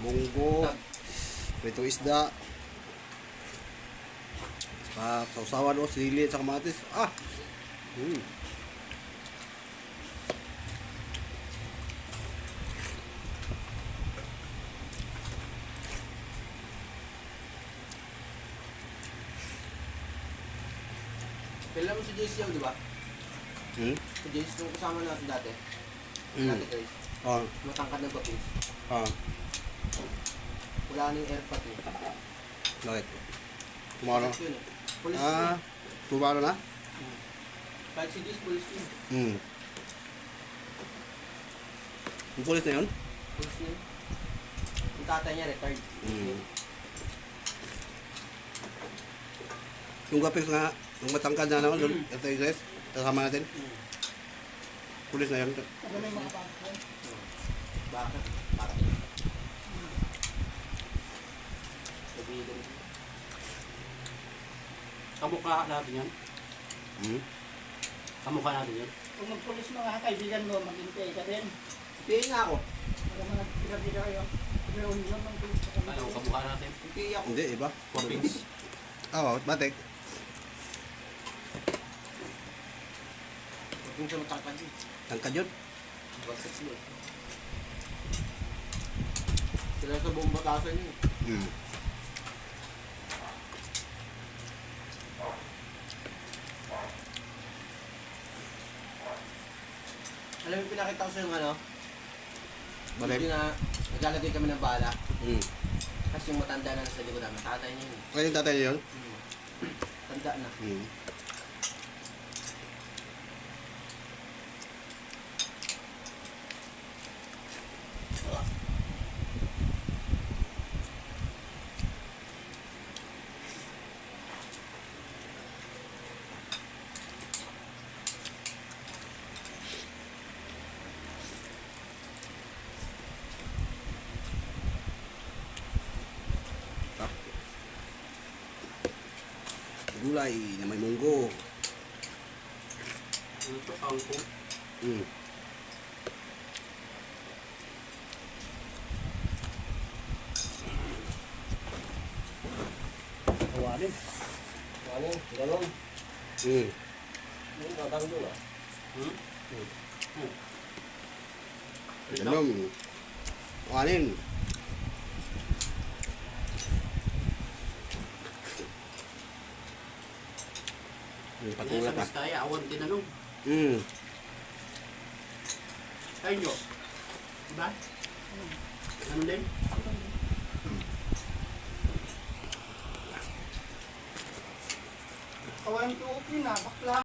munggo, prito isda, saka sausawan o sili at saka kamatis. Kailan mo si JC yung, di ba? Si JC yung kasama natin dati. Dati guys. Matangkad ng papins. Wala na yung airpot eh. Bakit? Tumaro? Yun eh. Police yun eh. Tumaro na? Kahit si JC, police yun. Yung pulis na yun? Police yun. Yung tatay niya, retired. Yung gapix nga, yung matangkad na naman doon, ito yung guys, kasama natin. Pulis na yun. Ano may mga bangko? Bakit? Para sabihin. Kamukha natin yan. Kamukha natin yan. Kung magpulis mga kaibigan mo, mag-intay ka din. Hindi nga ako. Para mga pila-pila kayo. Pero yun ang pulis sa kanila. Ano, kamukha natin. Hindi ako. Hindi, iba. Wapings. Batik. Huwag yung sa matangkad yun. Tangkad yun. Bagsak yun. Sila sa buong batasan yun. Alam mo yung pinakita ko sa yung ano? Batik. Hindi na naglalagay kami ng bala. Tapos yung matanda na nasa likod namin, tatay niya yun. Kaya yung tatay niya yun? Tanda na. Gulay na may munggo. Ito, kangkong. Kawanin. Kawanin, galon. Yung tatang doon ah. Ganom. Kanin. Yung patulak Sa Biskaya, awan tinanong. Kayo nyo. Diba? Ano din? Kawain ko okay na, bakla.